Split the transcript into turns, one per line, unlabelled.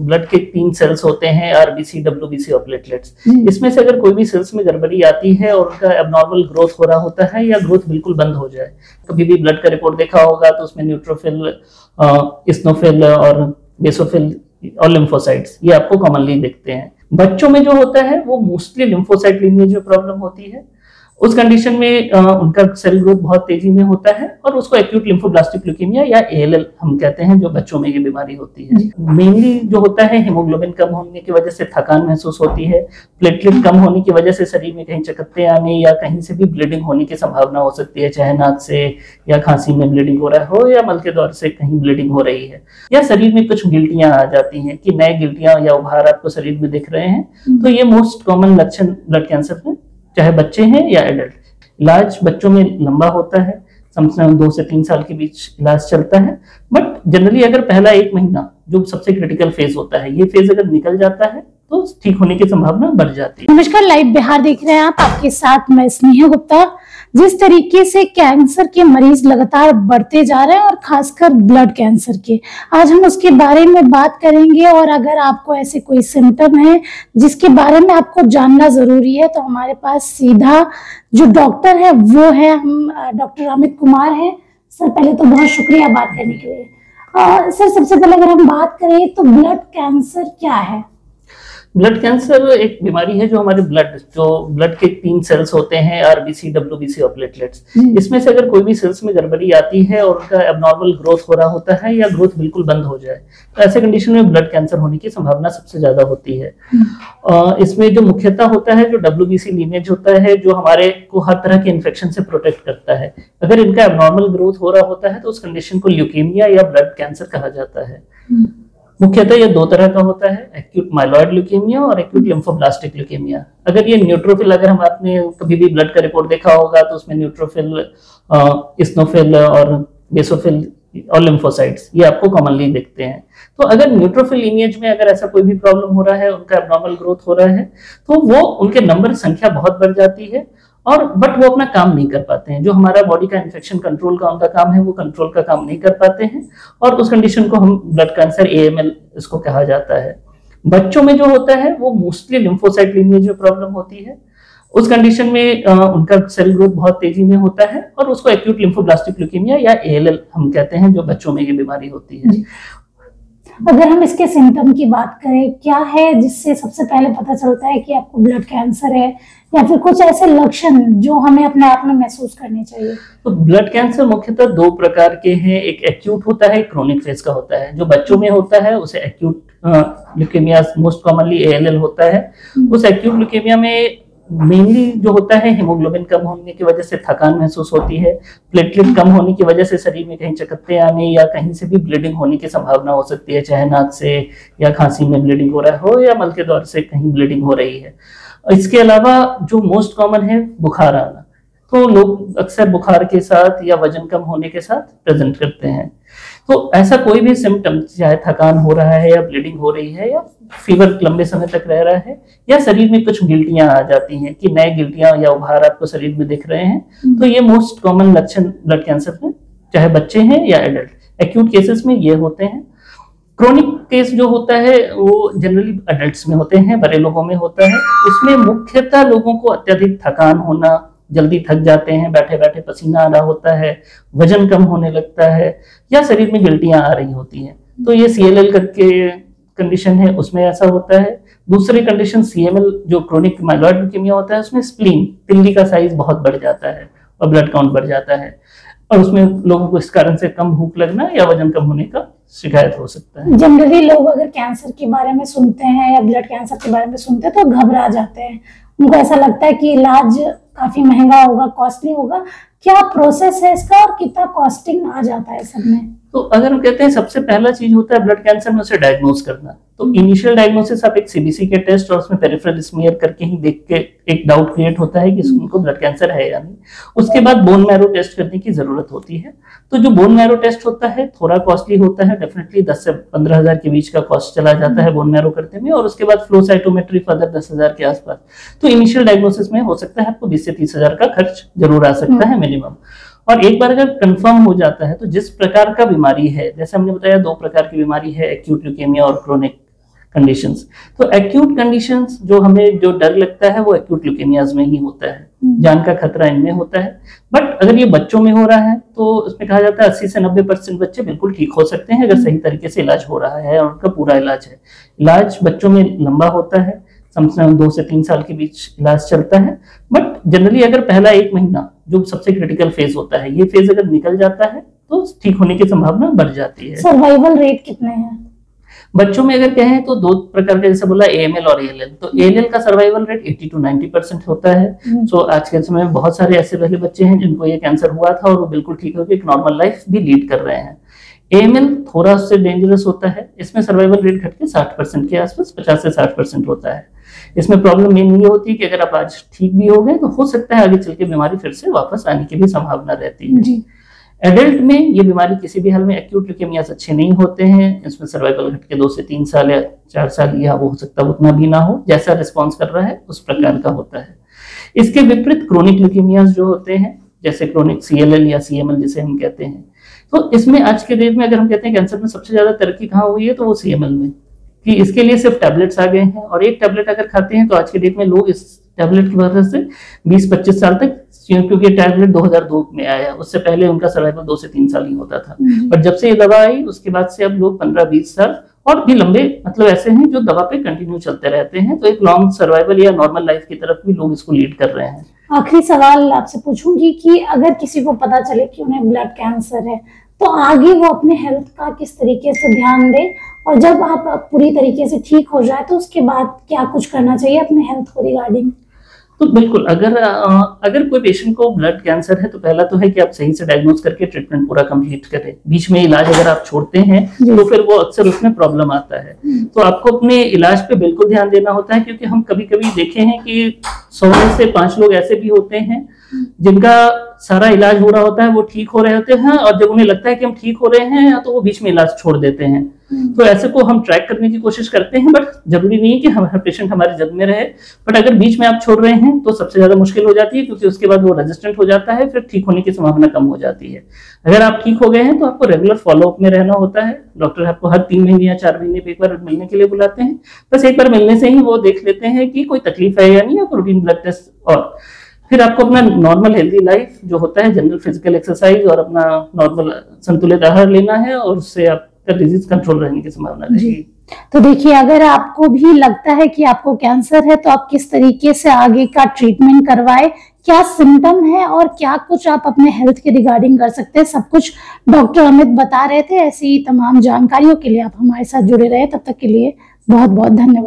Blood के 3 sales होते हैं, आरबीसी, डब्ल्यूबीसी और प्लेटलेट्स। इसमें से अगर कोई भी सेल्स में गड़बड़ी आती है और उनका एबनॉर्मल ग्रोथ हो रहा होता है या ग्रोथ बिल्कुल बंद हो जाए, कभी भी ब्लड का रिपोर्ट देखा होगा तो उसमें न्यूट्रोफिल, इस्नोफिल और बेसोफिल और लिम्फोसाइट्स ये आपको कॉमनली दिखते हैं। बच्चों में जो होता है वो मोस्टली लिम्फोसाइट लीनिएज में प्रॉब्लम होती है। उस कंडीशन में उनका सेल ग्रोथ बहुत तेजी में होता है और उसको एक्यूट लिम्फोब्लास्टिक ल्यूकेमिया या एएलएल हम कहते हैं, जो बच्चों में ये बीमारी होती है। मेनली जो होता है हीमोग्लोबिन कम होने की वजह से थकान महसूस होती है, प्लेटलेट कम होने की वजह से शरीर में कहीं चकत्ते आने या कहीं से भी ब्लीडिंग होने की संभावना हो सकती है, चाहे नाक से या खांसी में ब्लीडिंग हो रहा हो या मल के दौर से कहीं ब्लीडिंग हो रही है, या शरीर में कुछ गिल्टियां आ जाती हैं कि नए गिल्टियां या उभार आपको शरीर में दिख रहे हैं। तो ये मोस्ट कॉमन लक्षण ब्लड कैंसर में, चाहे बच्चे हैं या एडल्ट। इलाज बच्चों में लंबा होता है, कम से कम 2 से 3 साल के बीच इलाज चलता है, बट जनरली अगर पहला 1 महीना जो सबसे क्रिटिकल फेज होता है, ये फेज अगर निकल जाता है तो ठीक होने की संभावना बढ़ जाती है।
नमस्कार, लाइव बिहार देख रहे हैं आप, आपके साथ मैं स्नेहा गुप्ता। जिस तरीके से कैंसर के मरीज लगातार बढ़ते जा रहे हैं और खासकर ब्लड कैंसर के, आज हम उसके बारे में बात करेंगे। और अगर आपको ऐसे कोई सिम्टम है जिसके बारे में आपको जानना जरूरी है तो हमारे पास सीधा जो डॉक्टर है वो है, हम डॉक्टर अमित कुमार हैं। सर पहले तो बहुत शुक्रिया बात करने के लिए। सर सबसे पहले अगर हम बात करें तो ब्लड कैंसर क्या है?
ब्लड कैंसर एक बीमारी है जो हमारे ब्लड के 3 सेल्स होते हैं, आरबीसी, डब्ल्यूबीसी और प्लेटलेट्स। इसमें से अगर कोई भी सेल्स में गड़बड़ी आती है और उनका एबनॉर्मल ग्रोथ हो रहा होता है या ग्रोथ बिल्कुल बंद हो जाए, तो ऐसे कंडीशन में ब्लड कैंसर होने की संभावना सबसे ज्यादा होती है। इसमें जो मुख्यतः होता है, जो डब्ल्यूबीसी लीनेज होता है, जो हमारे को हर तरह के इन्फेक्शन से प्रोटेक्ट करता है। अगर इनका एबनॉर्मल ग्रोथ हो रहा होता है तो उस कंडीशन को ल्यूकेमिया या ब्लड कैंसर कहा जाता है। मुख्यतः ये 2 तरह का होता है, एक्यूट माइलॉइड ल्यूकेमिया और एक्यूट लिम्फोब्लास्टिक ल्यूकेमिया। अगर ये न्यूट्रोफिल, अगर हम आपने कभी भी ब्लड का रिपोर्ट देखा होगा तो उसमें न्यूट्रोफिल, इस्नोफिल और बेसोफिल और लिम्फोसाइट्स ये आपको कॉमनली दिखते हैं। तो अगर न्यूट्रोफिल लीनिएज में अगर ऐसा कोई भी प्रॉब्लम हो रहा है, उनका एबनॉर्मल ग्रोथ हो रहा है, तो वो उनके नंबर संख्या बहुत बढ़ जाती है और बट वो अपना काम नहीं कर पाते हैं। जो हमारा बॉडी का इन्फेक्शन कंट्रोल का उनका काम है, वो कंट्रोल का काम नहीं कर पाते हैं और उस कंडीशन को हम ब्लड कैंसर, AML इसको कहा जाता है। बच्चों में जो होता है वो मोस्टली लिम्फोसाइट लीनिएज में प्रॉब्लम होती है। उस कंडीशन में उनका सेल ग्रोथ बहुत तेजी में होता है और उसको एक्यूट लिम्फोब्लास्टिक ल्यूकेमिया या ALL हम कहते हैं, जो बच्चों में ये बीमारी होती है।
अगर हम इसके सिम्टम की बात करें, क्या है जिससे सबसे पहले पता चलता है कि आपको ब्लड कैंसर है, या फिर कुछ ऐसे लक्षण जो हमें अपने आप में महसूस करने चाहिए?
तो ब्लड कैंसर मुख्यतः 2 प्रकार के हैं, एक एक्यूट होता है, एक क्रोनिक फेज का होता है। जो बच्चों में होता है उसे acute leukaemia, most commonly ALL होता है। उस एक्यूट ल्यूकेमिया में मेनली जो होता है हीमोग्लोबिन कम होने की वजह से थकान महसूस होती है, प्लेटलेट कम होने की वजह से शरीर में कहीं चकत्ते आने या कहीं से भी ब्लीडिंग होने की संभावना हो सकती है, चाहे नाक से या खांसी में ब्लीडिंग हो रहा हो या मल के दौर से कहीं ब्लीडिंग हो रही है। इसके अलावा जो मोस्ट कॉमन है बुखार आना, तो लोग अक्सर बुखार के साथ या वजन कम होने के साथ प्रेजेंट करते हैं। तो ऐसा कोई भी सिम्टम, चाहे थकान हो रहा है या ब्लीडिंग हो रही है या फीवर लंबे समय तक रह रहा है या शरीर में कुछ गिल्टियां आ जाती हैं कि नए गिल्टियां या उभार आपको शरीर में दिख रहे हैं, तो ये मोस्ट कॉमन लक्षण ब्लड कैंसर में, चाहे बच्चे हैं या एडल्ट। एक्यूट केसेस में ये होते हैं। क्रोनिक केस जो होता है वो जनरली अडल्ट्स में होते हैं, बड़े लोगों में होता है। उसमें मुख्यतः लोगों को अत्यधिक थकान होना, जल्दी थक जाते हैं, बैठे बैठे पसीना आ रहा होता है, वजन कम होने लगता है या शरीर में गिल्टियां आ रही होती हैं। तो ये CLL करके कंडीशन है, उसमें ऐसा होता है। दूसरी कंडीशन CML जो क्रोनिक माइलॉइड ल्यूकेमिया होता है, उसमें स्प्लीन, तिल्ली का साइज बहुत बढ़ जाता है और ब्लड काउंट बढ़ जाता है और उसमें लोगों को इस कारण से कम भूख लगना या वजन कम होने का शिकायत हो सकता है।
जनरली लोग अगर कैंसर के बारे में सुनते हैं या ब्लड कैंसर के बारे में सुनते हैं तो घबरा जाते हैं, उनको ऐसा लगता है कि इलाज काफी महंगा होगा, कॉस्टली होगा। क्या प्रोसेस है इसका और कितना कॉस्टिंग आ जाता है सब में?
तो अगर हम कहते हैं सबसे पहला चीज होता है ब्लड कैंसर में उसे डायग्नोज करना, तो इनिशियल डायग्नोसिस आप एक CBC के टेस्ट और उसमें पेरिफेरल स्मीयर करके ही देख के एक डाउट क्रिएट होता है कि उनको ब्लड कैंसर है या नहीं। उसके बाद बोन मैरो टेस्ट करने की जरूरत होती है। तो जो बोन मैरो टेस्ट होता है थोड़ा कॉस्टली होता है, डेफिनेटली 10 से 15 हजार के बीच का कॉस्ट चला जाता है बोन मैरो करते में, और उसके बाद फ्लो साइटोमेट्री फर्दर 10 हजार के आसपास। तो इनिशियल डायग्नोसिस में हो सकता है आपको 20 से 30 हजार का खर्च जरूर आ सकता है मिनिमम। और एक बार अगर कंफर्म हो जाता है तो जिस प्रकार का बीमारी है, जैसे हमने बताया 2 प्रकार की बीमारी है, एक्यूट ल्यूकेमिया और क्रोनिक, कंडीशंस। तो एक्यूट कंडीशंस जो हमें जो डर लगता है वो एक्यूट ल्यूकेमियाज में ही होता है, जान का खतरा इनमें होता है। बट अगर ये बच्चों में हो रहा है तो उसमें कहा जाता है 80 से 90% बच्चे बिल्कुल ठीक हो सकते हैं अगर सही तरीके से इलाज हो रहा है और उनका पूरा इलाज है। इलाज बच्चों में लंबा होता है, कम से कम 2 से 3 साल के बीच इलाज चलता है। बट जनरली अगर पहला 1 महीना जो सबसे क्रिटिकल फेज होता है, ये फेज अगर निकल जाता है तो ठीक होने की संभावना बढ़ जाती है।
सर्वाइवल रेट कितने हैं
बच्चों में? अगर कहें तो 2 प्रकार के, जैसे बोला AML और ALL। तो ALL का सर्वाइवल रेट 80 to 90% होता है। सो आज के समय में बहुत सारे ऐसे पहले बच्चे हैं जिनको ये कैंसर हुआ था और वो बिल्कुल ठीक होकर एक नॉर्मल लाइफ भी लीड कर रहे हैं। AML थोड़ा उससे डेंजरस होता है, इसमें सर्वाइवल रेट घट के 60% के आसपास, 50 से 60% होता है। इसमें प्रॉब्लम मेन ये होती है कि अगर आप आज ठीक भी हो गए तो हो सकता है आगे चल के बीमारी फिर से वापस आने की भी संभावना रहती है। एडल्ट में ये बीमारी किसी भी हाल में एक्यूट ल्यूकेमियास अच्छे नहीं होते हैं। इसमें सर्वाइवल घट के 2 से 3 साल या 4 साल, या वो हो सकता है उतना भी ना हो, जैसा रिस्पॉन्स कर रहा है उस प्रकार का होता है। इसके विपरीत क्रोनिक ल्यूकेमियास जो होते हैं, जैसे क्रोनिक CLL या CML जिसे हम कहते हैं, तो इसमें आज के डेट में अगर हम कहते हैं कैंसर में सबसे ज्यादा तरक्की कहाँ हुई है तो वो CML में, कि इसके लिए सिर्फ टैबलेट्स आ गए हैं। और एक टैबलेट अगर खाते हैं तो आज के डेट में लोग इस टैबलेट की वजह से 20-25 साल तक, क्योंकि टैबलेट 2002 में आया, उससे पहले उनका सर्वाइवल 2 से 3 साल ही होता था। पर जब से ये दवा आई उसके बाद से अब लोग 15-20 साल और भी लंबे, मतलब ऐसे हैं जो दवा पे कंटिन्यू चलते रहते हैं। तो एक लॉन्ग सर्वाइवल या नॉर्मल लाइफ की तरफ भी लोग इसको लीड कर रहे हैं।
आखिरी सवाल आपसे पूछूंगी कि अगर किसी को पता चले कि उन्हें ब्लड कैंसर है तो आगे वो अपने हेल्थ का किस तरीके से ध्यान दे, और जब आप पूरी तरीके से ठीक हो जाए तो उसके बाद क्या कुछ करना चाहिए अपने हेल्थ को रिगार्डिंग?
तो बिल्कुल, अगर कोई पेशेंट को ब्लड कैंसर है तो पहला तो है कि आप सही से डायग्नोज करके ट्रीटमेंट पूरा कंप्लीट करें। बीच में इलाज अगर आप छोड़ते हैं तो फिर वो अक्सर उसमें प्रॉब्लम आता है। तो आपको अपने इलाज पे बिल्कुल ध्यान देना होता है, क्योंकि हम कभी कभी देखे हैं कि 100 में से 5 लोग ऐसे भी होते हैं जिनका सारा इलाज हो रहा होता है, वो ठीक हो रहे होते हैं, और जब उन्हें लगता है कि हम ठीक हो रहे हैं तो वो बीच में इलाज छोड़ देते हैं। तो ऐसे को हम ट्रैक करने की कोशिश करते हैं, बट जरूरी नहीं है कि हर पेशेंट हमारे जग में रहे। बट अगर बीच में आप छोड़ रहे हैं तो सबसे ज्यादा मुश्किल हो जाती है, क्योंकि उसके बाद वो रेजिस्टेंट हो जाता है, फिर ठीक होने की संभावना कम हो जाती है। अगर आप ठीक हो गए हैं तो आपको रेगुलर फॉलोअप में रहना होता है। डॉक्टर आपको हर 3 महीने या 4 महीने पे एक बार मिलने के लिए बुलाते हैं। बस एक बार मिलने से ही वो देख लेते हैं कि कोई तकलीफ है या नहीं, या रूटीन ब्लड टेस्ट, और फिर आपको अपना नॉर्मल हेल्दी लाइफ जो होता है, जनरल फिजिकल एक्सरसाइज और अपना नॉर्मल संतुलित आहार लेना है, और उससे आपका डिजीज कंट्रोल रहने की संभावना रहेगी।
तो देखिए, अगर आपको भी लगता है कि आपको कैंसर है तो आप किस तरीके से आगे का ट्रीटमेंट करवाए, क्या सिम्टम है और क्या कुछ आप अपने हेल्थ के रिगार्डिंग कर सकते हैं, सब कुछ डॉक्टर अमित बता रहे थे। ऐसी तमाम जानकारियों के लिए आप हमारे साथ जुड़े रहे। तब तक के लिए बहुत बहुत धन्यवाद।